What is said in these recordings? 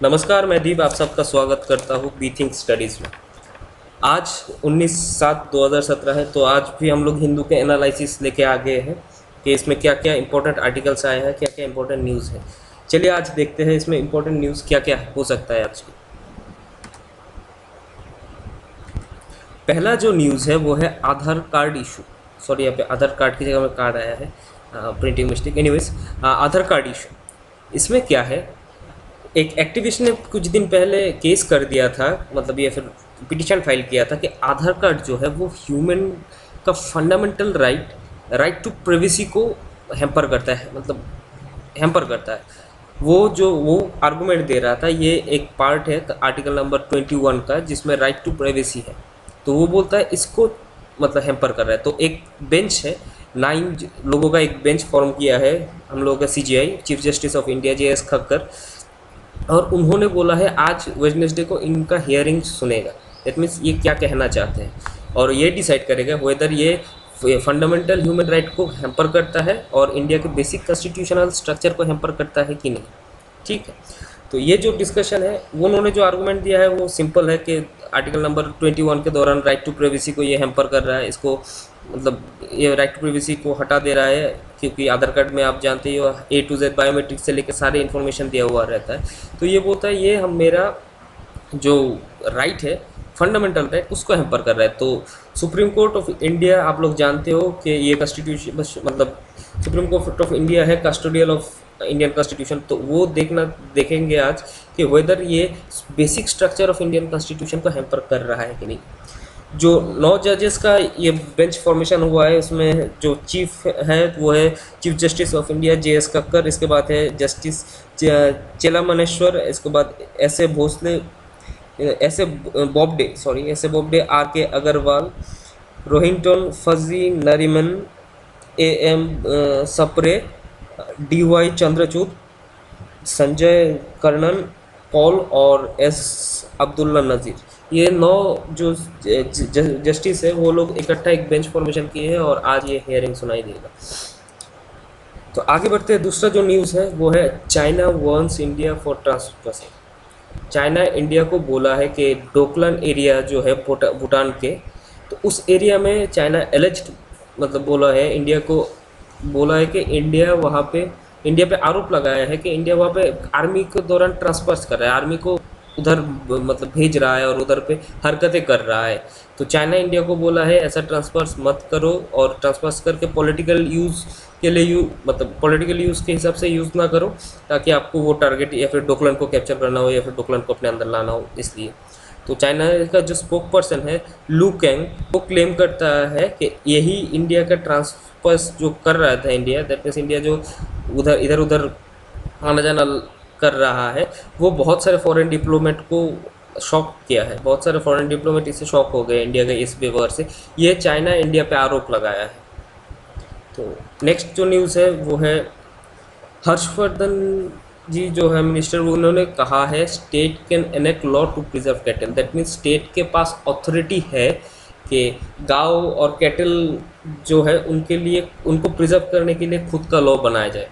नमस्कार, मैं दीप आप सबका स्वागत करता हूँ बी थिंक स्टडीज़ में। आज 19/7/2017 है, तो आज भी हम लोग हिंदू के एनालिसिस लेके आ गए हैं कि इसमें क्या क्या इंपॉर्टेंट आर्टिकल्स आए हैं, क्या क्या इंपॉर्टेंट न्यूज़ है। चलिए आज देखते हैं इसमें इंपॉर्टेंट न्यूज़ क्या क्या हो सकता है आज की। पहला जो न्यूज़ है वो है आधार कार्ड इशू। सॉरी, यहाँ पे आधार कार्ड की जगह में कार्ड आया है, प्रिंटिंग मिस्टेक। एनीवेज, आधार कार्ड इशू, इसमें क्या है, एक एक्टिविस्ट ने कुछ दिन पहले केस कर दिया था, मतलब ये फिर पिटिशन फाइल किया था कि आधार कार्ड जो है वो ह्यूमन का फंडामेंटल राइट टू प्राइवेसी को हैम्पर करता है, मतलब हैम्पर करता है। वो आर्गूमेंट दे रहा था, ये एक पार्ट है आर्टिकल नंबर 21 का जिसमें राइट टू प्राइवेसी है। तो वो बोलता है इसको मतलब हैम्पर कर रहा है। तो एक बेंच है, 9 लोगों का एक बेंच फॉर्म किया है हम लोगों का CJI, chief justice of India JS Khakhar, और उन्होंने बोला है आज वेडनेसडे को इनका हियरिंग सुनेगा। दैट मीन्स ये क्या कहना चाहते हैं और ये डिसाइड करेगा वेदर ये फंडामेंटल ह्यूमन राइट को हैम्पर करता है और इंडिया के बेसिक कॉन्स्टिट्यूशनल स्ट्रक्चर को हैम्पर करता है कि नहीं। ठीक है, तो ये जो डिस्कशन है वो उन्होंने जो आर्गूमेंट दिया है वो सिंपल है कि आर्टिकल नंबर 21 के दौरान राइट टू प्राइवेसी को ये हैम्पर कर रहा है, इसको मतलब ये राइट टू प्राइवेसी को हटा दे रहा है, क्योंकि आधार कार्ड में आप जानते हो A to Z बायोमेट्रिक से लेकर सारे इन्फॉर्मेशन दिया हुआ रहता है। तो ये बोलता है ये हम मेरा जो राइट है, फंडामेंटल राइट, उसको हैम्पर कर रहा है। तो सुप्रीम कोर्ट ऑफ इंडिया, आप लोग जानते हो कि ये कॉन्स्टिट्यूशन मतलब सुप्रीम कोर्ट ऑफ इंडिया है कस्टोडियल ऑफ इंडियन कॉन्स्टिट्यूशन। तो वो देखेंगे आज कि वेदर ये basic structure of Indian constitution को हैम्पर कर रहा है कि नहीं। जो 9 जजेस का ये बेंच फॉर्मेशन हुआ है, उसमें जो चीफ है वो है chief justice of India JS Khakhar, इसके बाद है जस्टिस चेलामनेश्वर, इसके बाद ऐसे भोसले, ऐसे Bobde RK Agrawal, Rohinton Fali Nariman, AM Sapre, DY Chandrachud, Sanjay Karnan Paul और S अब्दुल्ला नज़ीर। ये 9 जो जस्टिस है वो लोग इकट्ठा एक बेंच फॉर्मेशन किए हैं और आज ये हियरिंग सुनाई देगा। तो आगे बढ़ते हैं, दूसरा जो न्यूज़ है वो है China wants India for transparency. China India को बोला है कि डोकलाम एरिया जो है भूटान के, तो उस एरिया में चाइना एलिज्ड मतलब बोला है इंडिया को, बोला है कि इंडिया पे आरोप लगाया है कि इंडिया वहाँ पे आर्मी के दौरान ट्रांसफर्स कर रहा है, आर्मी को उधर मतलब भेज रहा है और उधर पे हरकतें कर रहा है। तो चाइना इंडिया को बोला है ऐसा ट्रांसफर्स मत करो और ट्रांसफर्स करके पॉलिटिकल यूज़ के लिए मतलब पॉलिटिकल यूज़ के हिसाब से यूज़ ना करो, ताकि आपको वो टारगेट या फिर डोकलाम को कैप्चर करना हो या फिर डोकलाम को अपने अंदर लाना हो, इसलिए। तो चाइना का जो स्पोक पर्सन है लू कैंग, वो क्लेम करता है कि यही इंडिया का ट्रांसफर्स जो कर रहा था इंडिया, दैट मीन्स इंडिया जो इधर उधर आना जाना कर रहा है, वो बहुत सारे फॉरेन डिप्लोमेट को शॉक किया है। बहुत सारे फॉरेन डिप्लोमेट इससे शॉक हो गए इंडिया के इस व्यवहार से। ये चाइना इंडिया पे आरोप लगाया है। तो नेक्स्ट जो न्यूज़ है वो है हर्षवर्धन जी जो है मिनिस्टर, उन्होंने कहा है state can enact law to preserve cattle. That means state के पास अथॉरिटी है कि गांव और कैटल जो है उनके लिए, उनको प्रिजर्व करने के लिए खुद का लॉ बनाया जाए।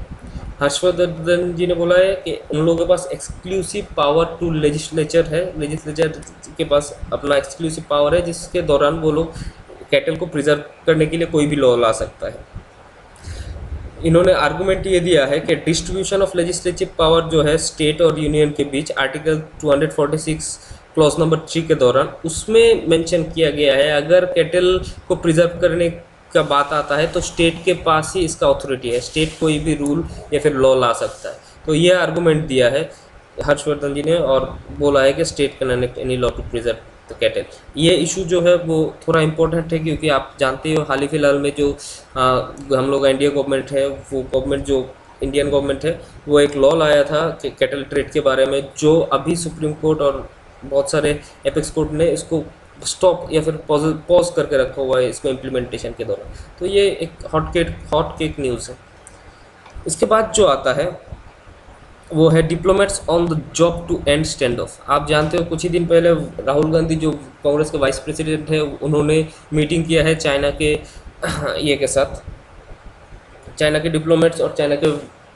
हर्षवर्धन जी ने बोला है कि उन लोगों के पास एक्सक्लूसिव पावर टू लेजिस्लेचर है, लेजिस्लेचर के पास अपना एक्सक्लूसिव पावर है जिसके दौरान वो लोग कैटल को प्रिजर्व करने के लिए कोई भी लॉ ला सकता है। इन्होंने आर्गूमेंट ये दिया है कि डिस्ट्रीब्यूशन ऑफ लेजिस्लेटिव पावर जो है स्टेट और यूनियन के बीच, आर्टिकल 246 क्लॉज नंबर 3 के दौरान उसमें मेंशन किया गया है अगर कैटल को प्रिजर्व करने का बात आता है तो स्टेट के पास ही इसका अथॉरिटी है, स्टेट कोई भी रूल या फिर लॉ ला सकता है। तो ये आर्गूमेंट दिया है हर्षवर्धन जी ने और बोला है कि state can enact any law to preserve the cattle. ये इशू जो है वो थोड़ा इम्पोर्टेंट है क्योंकि आप जानते हो हाल ही फिलहाल में जो हम लोग का इंडिया गवर्नमेंट है, वो गवर्नमेंट जो इंडियन गवर्नमेंट है वो एक लॉ लाया था कि कैटल ट्रेड के बारे में, जो अभी सुप्रीम कोर्ट और बहुत सारे एपेक्स कोर्ट ने इसको स्टॉप या फिर पॉज करके रखा हुआ है इसको इम्प्लीमेंटेशन के दौरान। तो ये एक हॉट केक न्यूज़ है। इसके बाद जो आता है वो है diplomats on the job to end standoff ऑफ। आप जानते हो कुछ ही दिन पहले राहुल गांधी जो कांग्रेस के वाइस प्रेसिडेंट है, उन्होंने मीटिंग किया है चाइना के ये के साथ, चाइना के डिप्लोमेट्स और चाइना के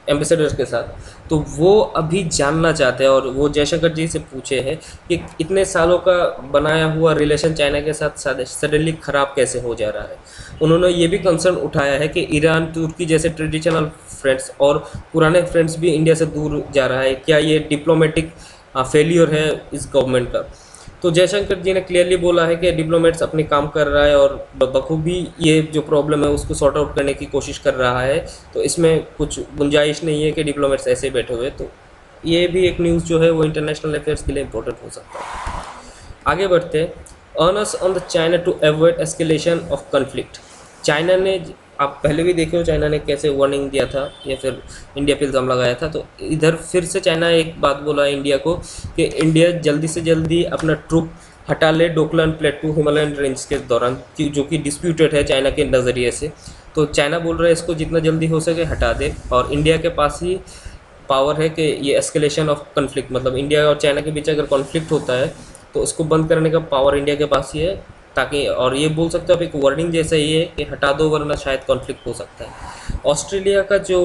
एम्बेसडर के साथ, तो वो अभी जानना चाहते हैं और वो जयशंकर जी से पूछे हैं कि इतने सालों का बनाया हुआ रिलेशन चाइना के साथ सडनली ख़राब कैसे हो जा रहा है। उन्होंने ये भी कंसर्न उठाया है कि ईरान तुर्की जैसे ट्रेडिशनल फ्रेंड्स और पुराने फ्रेंड्स भी इंडिया से दूर जा रहा है, क्या ये डिप्लोमेटिक फेलियर है इस गवर्नमेंट का। तो जयशंकर जी ने क्लियरली बोला है कि डिप्लोमेट्स अपने काम कर रहा है और बखूबी ये जो प्रॉब्लम है उसको सॉर्ट आउट करने की कोशिश कर रहा है, तो इसमें कुछ गुंजाइश नहीं है कि डिप्लोमेट्स ऐसे ही बैठे हुए। तो ये भी एक न्यूज़ जो है वो इंटरनेशनल अफेयर्स के लिए इंपॉर्टेंट हो सकता है। आगे बढ़ते हैं। Earners on the China to avoid escalation of conflict. China ने, आप पहले भी देखे हो चाइना ने कैसे वार्निंग दिया था या फिर इंडिया पे इल्ज़ाम लगाया था, तो इधर फिर से चाइना एक बात बोला है इंडिया को कि इंडिया जल्दी से जल्दी अपना ट्रूप हटा ले डोकलाम प्लेटू हिमालयन रेंज के दौरान, जो कि डिस्प्यूटेड है चाइना के नज़रिए से। तो चाइना बोल रहा है इसको जितना जल्दी हो सके हटा दे, और इंडिया के पास ही पावर है कि ये एस्केलेशन ऑफ कन्फ्लिक्ट, मतलब इंडिया और चाइना के बीच अगर कॉन्फ्लिक्ट होता है तो उसको बंद करने का पावर इंडिया के पास ही है, ताकि, और ये बोल सकते हो आप एक वार्निंग जैसा ही है कि हटा दो वरना शायद कॉन्फ्लिक्ट हो सकता है। ऑस्ट्रेलिया का जो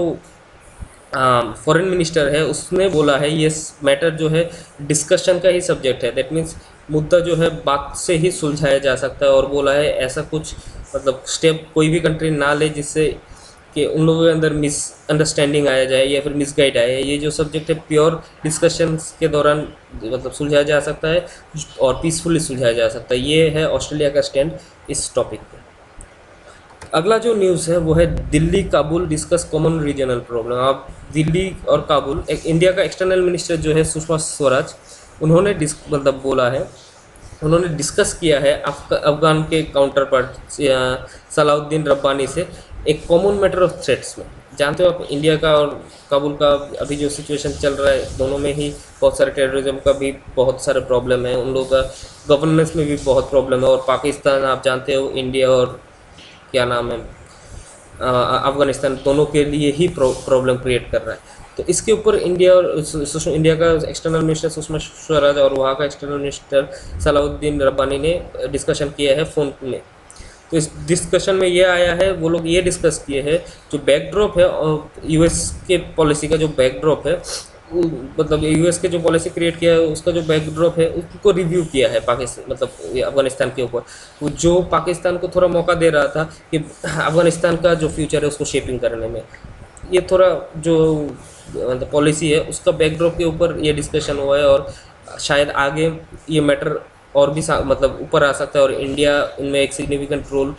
फॉरेन मिनिस्टर है उसने बोला है ये मैटर जो है डिस्कशन का ही सब्जेक्ट है, दैट मीन्स मुद्दा जो है बात से ही सुलझाया जा सकता है, और बोला है ऐसा कुछ मतलब स्टेप कोई भी कंट्री ना ले जिससे कि उन लोगों के अंदर मिसअंडरस्टैंडिंग आया जाए या फिर मिसगाइड आए। ये जो सब्जेक्ट है प्योर डिस्कशंस के दौरान मतलब सुलझाया जा सकता है और पीसफुली सुलझाया जा सकता है। ये है ऑस्ट्रेलिया का स्टैंड इस टॉपिक पे। अगला जो न्यूज़ है वो है Delhi Kabul discuss common regional problem. आप दिल्ली और काबुल, एक इंडिया का एक्सटर्नल मिनिस्टर जो है सुषमा स्वराज, उन्होंने मतलब बोला है, उन्होंने डिस्कस किया है अफगान के काउंटर पार्ट सलाउद्दीन रब्बानी से एक कॉमन मैटर ऑफ थ्रेट्स में। जानते हो आप इंडिया का और काबुल का अभी जो सिचुएशन चल रहा है, दोनों में ही बहुत सारे टेररिज्म का भी बहुत सारे प्रॉब्लम है, उन लोगों का गवर्नेंस में भी बहुत प्रॉब्लम है, और पाकिस्तान आप जानते हो इंडिया और क्या नाम है अफगानिस्तान दोनों के लिए ही प्रॉब्लम क्रिएट कर रहा है। तो इसके ऊपर इंडिया और इंडिया का एक्सटर्नल मिनिस्टर सुषमा स्वराज और वहाँ का एक्सटर्नल मिनिस्टर सलाउद्दीन रब्बानी ने डिस्कशन किया है फ़ोन में। तो इस डिस्कशन में ये आया है, वो लोग ये डिस्कस किए हैं जो बैकड्रॉप है यूएस के पॉलिसी का जो बैकड्रॉप है, मतलब यूएस के जो पॉलिसी क्रिएट किया है उसका जो बैकड्रॉप है उसको रिव्यू किया है पाकिस्तान, मतलब अफगानिस्तान के ऊपर। वो जो पाकिस्तान को थोड़ा मौका दे रहा था कि अफगानिस्तान का जो फ्यूचर है उसको शेपिंग करने में, ये थोड़ा जो मतलब पॉलिसी है उसका बैकड्रॉप के ऊपर ये डिस्कशन हुआ है, और शायद आगे ये मैटर और भी मतलब ऊपर आ सकता है और इंडिया इनमें एक सिग्निफिकेंट रोल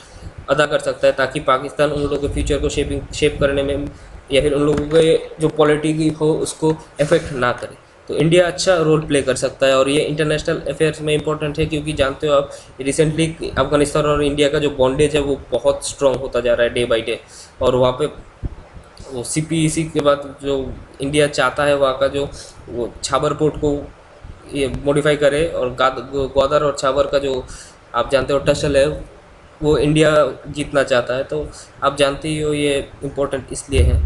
अदा कर सकता है, ताकि पाकिस्तान उन लोगों के फ्यूचर को शेप करने में या फिर उन लोगों के जो पॉलिटिक्स हो उसको इफेक्ट ना करे। तो इंडिया अच्छा रोल प्ले कर सकता है, और ये इंटरनेशनल अफेयर्स में इंपॉर्टेंट है क्योंकि जानते हो आप रिसेंटली अफगानिस्तान और इंडिया का जो बॉन्डेज है वो बहुत स्ट्रॉन्ग होता जा रहा है डे बाई डे, और वहाँ पे वो सीपीईसी के बाद जो इंडिया चाहता है वहाँ का जो वो छाबर पोर्ट को ये मॉडिफाई करे, और ग्वादर और छाबर का जो आप जानते हो टसल है वो इंडिया जीतना चाहता है, तो आप जानते ही हो ये इम्पोर्टेंट इसलिए है।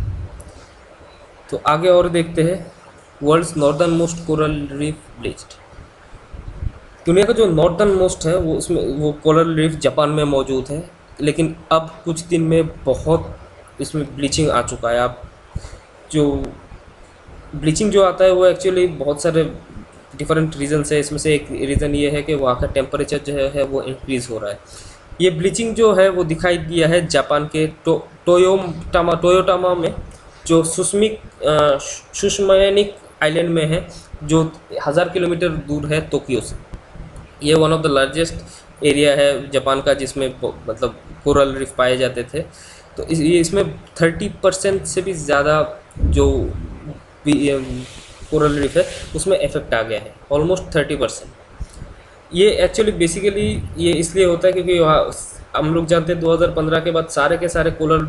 तो आगे और देखते हैं। World's northernmost coral reef bleached. दुनिया का जो नॉर्दर्न मोस्ट है वो उसमें वो कोरल रीफ जापान में मौजूद है, लेकिन अब कुछ दिन में बहुत इसमें ब्लीचिंग आ चुका है। आप जो ब्लीचिंग जो आता है वो एक्चुअली बहुत सारे डिफरेंट रीज़न्स है, इसमें से एक रीज़न ये है कि वहाँ का टेम्परेचर जो है वो इंक्रीज़ हो रहा है। ये ब्लीचिंग जो है वो दिखाई दिया है जापान के टोयोटामा में, जो सुशमयनिक आइलैंड में है, जो 1000 किलोमीटर दूर है टोक्यो से। ये one of the largest area है जापान का जिसमें मतलब कोरल रीफ पाए जाते थे। तो इसमें 30% से भी ज़्यादा जो कोरल रीफ है उसमें इफेक्ट आ गया है, ऑलमोस्ट 30%। ये एक्चुअली बेसिकली ये इसलिए होता है क्योंकि वहाँ हम लोग जानते हैं 2015 के बाद सारे के सारे कोरल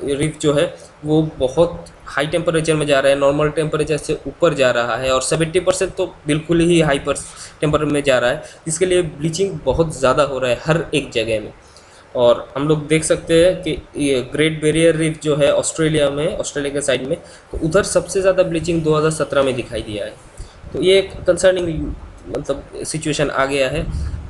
रीफ जो है वो बहुत हाई टेम्परेचर में जा रहा है, नॉर्मल टेम्परेचर से ऊपर जा रहा है, और 70% तो बिल्कुल ही हाई टेम्परेचर में जा रहा है, जिसके लिए ब्लीचिंग बहुत ज़्यादा हो रहा है हर एक जगह में। और हम लोग देख सकते हैं कि ये ग्रेट बैरियर रीफ जो है ऑस्ट्रेलिया में, ऑस्ट्रेलिया के साइड में, तो उधर सबसे ज़्यादा ब्लीचिंग 2017 में दिखाई दिया है। तो ये एक कंसर्निंग मतलब सिचुएशन आ गया है,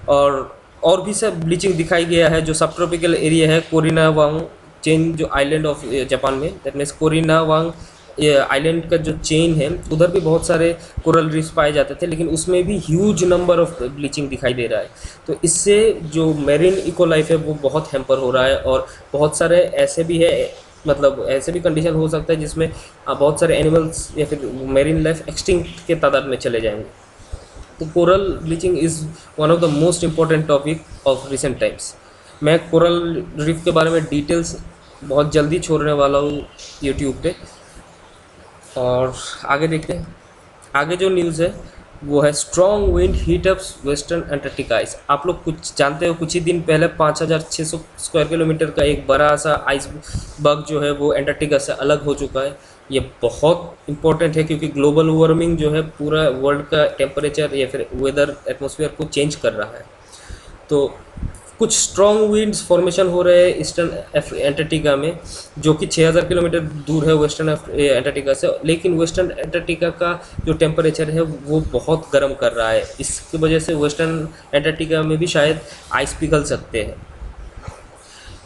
और भी सब ब्लीचिंग दिखाई गया है। जो सब ट्रॉपिकल एरिया है कोरिना वांग चेन जो आइलैंड ऑफ जापान में, दैट मीन्स कोरिना वांग ये आइलैंड का जो चेन है उधर भी बहुत सारे कोरल रीफ्स पाए जाते थे, लेकिन उसमें भी ह्यूज नंबर ऑफ ब्लीचिंग दिखाई दे रहा है। तो इससे जो मेरीन इको लाइफ है वो बहुत हैम्पर हो रहा है, और बहुत सारे ऐसे भी है, मतलब ऐसे भी कंडीशन हो सकता है जिसमें बहुत सारे एनिमल्स या फिर मेरीन लाइफ एक्सटिंक्ट के तादाद में चले जाएंगे। तो coral bleaching is one of the most important topic of recent times. मैं कोरल रीफ के बारे में डिटेल्स बहुत जल्दी छोड़ने वाला हूँ यूट्यूब पे। और आगे देखते हैं। आगे जो न्यूज़ है वो है strong wind heat ups western Antarctica ice. आप लोग कुछ जानते हो, कुछ ही दिन पहले 5,600 स्क्वायर किलोमीटर का एक बड़ा सा आइस बर्ग जो है वो अंटार्कटिका से अलग हो चुका है। ये बहुत इंपॉर्टेंट है क्योंकि ग्लोबल वार्मिंग जो है पूरा वर्ल्ड का टेम्परेचर या फिर वेदर एटमॉस्फेयर को चेंज कर रहा है। तो कुछ स्ट्रॉन्ग विंड्स फॉर्मेशन हो रहे हैं ईस्टर्न अंटार्कटिका में, जो कि 6,000 किलोमीटर दूर है वेस्टर्न अंटार्कटिका से। लेकिन वेस्टर्न अंटार्कटिका का जो टेम्परेचर है वो बहुत गर्म कर रहा है, इसकी वजह से वेस्टर्न अंटार्कटिका में भी शायद आइस पिघल सकते हैं।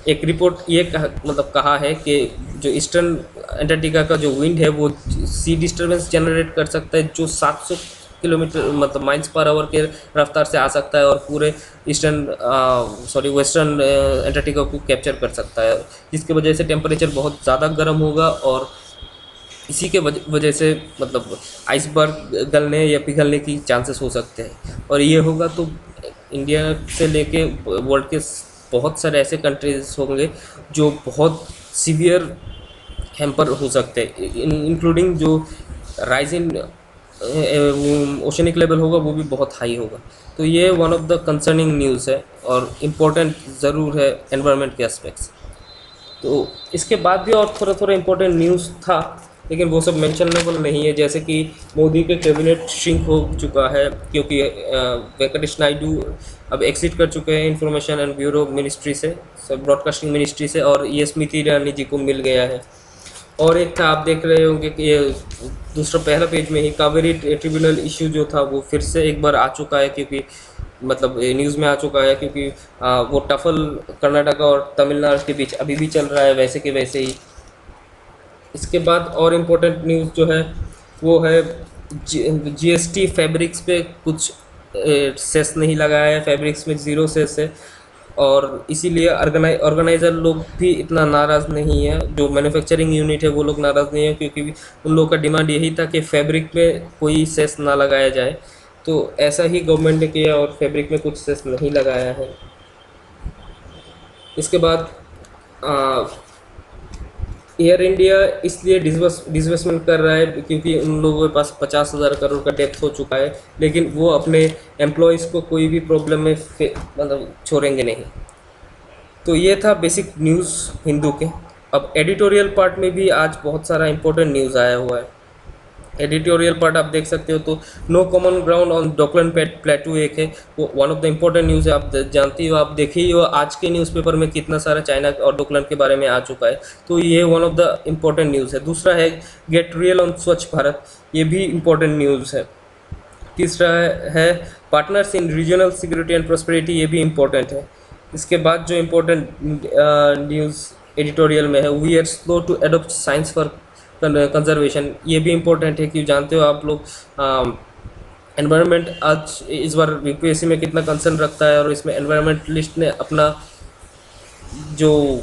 एक रिपोर्ट ये कहा है कि जो ईस्टर्न अंटार्कटिका का जो विंड है वो सी डिस्टर्बेंस जनरेट कर सकता है, जो 700 किलोमीटर मतलब माइल्स पर आवर के रफ्तार से आ सकता है और पूरे वेस्टर्न अंटार्कटिका को कैप्चर कर सकता है, जिसकी वजह से टेम्परेचर बहुत ज़्यादा गर्म होगा। और इसी के वजह से मतलब आइसबर्ग गलने या पिघलने की चांसेस हो सकते हैं। और ये होगा तो इंडिया से लेके वर्ल्ड के बहुत सारे ऐसे कंट्रीज होंगे जो बहुत सीवियर हैम्पर हो सकते हैं, इंक्लूडिंग जो राइज इन ओशनिक लेवल होगा वो भी बहुत हाई होगा। तो ये one of the concerning news है और इम्पोर्टेंट ज़रूर है एनवायरनमेंट के एस्पेक्ट्स। तो इसके बाद भी और थोड़ा थोड़ा इम्पोर्टेंट न्यूज़ था, लेकिन वो सब मेंशनेबल नहीं है। जैसे कि मोदी के कैबिनेट श्रिंक हो चुका है क्योंकि वेंकटेश नायडू अब एग्जिट कर चुके हैं इंफॉर्मेशन एंड ब्यूरो मिनिस्ट्री से, ब्रॉडकास्टिंग मिनिस्ट्री से, और ये स्मृति ईरानी जी को मिल गया है। और एक था, आप देख रहे होंगे कि ये दूसरा पहला पेज में ही कावेरी ट्रिब्यूनल इशू जो था वो फिर से एक बार आ चुका है, क्योंकि मतलब न्यूज़ में आ चुका है क्योंकि वो टफल कर्नाटका और तमिलनाडु के बीच अभी भी चल रहा है वैसे के वैसे ही। इसके बाद और इम्पोर्टेंट न्यूज़ जो है वो है जीएसटी फैब्रिक्स पे कुछ सेस नहीं लगाया है, फैब्रिक्स में 0 सेस है, और इसीलिए ऑर्गेनाइज़र लोग भी इतना नाराज़ नहीं है। जो मैन्युफैक्चरिंग यूनिट है वो लोग नाराज़ नहीं है क्योंकि उन लोगों का डिमांड यही था कि फैब्रिक में कोई सेस ना लगाया जाए। तो ऐसा ही गवर्नमेंट ने किया और फैब्रिक में कुछ सेस नहीं लगाया है। इसके बाद एयर इंडिया इसलिए डिसइन्वेस्टमेंट कर रहा है क्योंकि उन लोगों के पास 50,000 करोड़ का डेप्थ हो चुका है, लेकिन वो अपने एम्प्लॉयज़ को कोई भी प्रॉब्लम में मतलब छोड़ेंगे नहीं। तो ये था बेसिक न्यूज़ हिंदू के। अब एडिटोरियल पार्ट में भी आज बहुत सारा इंपॉर्टेंट न्यूज़ आया हुआ है। एडिटोरियल पार्ट आप देख सकते हो, तो no common ground on Doklam plateau एक है, वो one of the important news है। आप जानती हो, आप देखिए हो आज के न्यूज़पेपर में कितना सारा चाइना और डॉकलैंड के बारे में आ चुका है, तो ये one of the important news है। दूसरा है गेट रियल ऑन स्वच्छ भारत, ये भी इम्पोर्टेंट न्यूज़ है। तीसरा है partners in regional security and prosperity, ये भी इम्पोर्टेंट है। इसके बाद जो इम्पोर्टेंट न्यूज़ एडिटोरियल में है, we are slow to adopt science for conservation, ये भी इम्पोर्टेंट है कि जानते हो आप लोग एनवायरनमेंट आज इस बार यूपीएससी में कितना कंसर्न रखता है, और इसमें एनवायरनमेंटलिस्ट ने अपना जो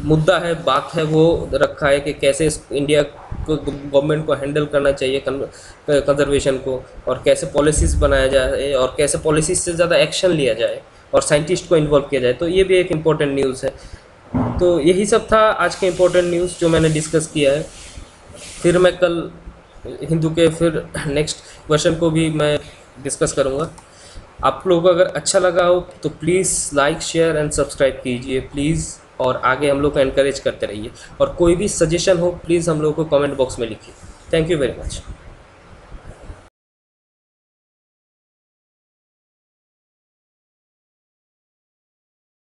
मुद्दा है, बात है, वो रखा है कि कैसे इंडिया को गवर्नमेंट को हैंडल करना चाहिए कंजर्वेशन को, और कैसे पॉलिसीज़ बनाया जाए और कैसे पॉलिसीज़ से ज़्यादा एक्शन लिया जाए और साइंटिस्ट को इन्वॉल्व किया जाए। तो ये भी एक इम्पोर्टेंट न्यूज़ है। तो यही सब था आज के इम्पोर्टेंट न्यूज़ जो मैंने डिस्कस किया है। फिर मैं कल हिंदू के फिर नेक्स्ट वर्जन को भी मैं डिस्कस करूँगा। आप लोगों को अगर अच्छा लगा हो तो please like share and subscribe कीजिए प्लीज़, और आगे हम लोग को एनकरेज करते रहिए। और कोई भी सजेशन हो प्लीज़ हम लोगों को कमेंट बॉक्स में लिखिए। Thank you very much.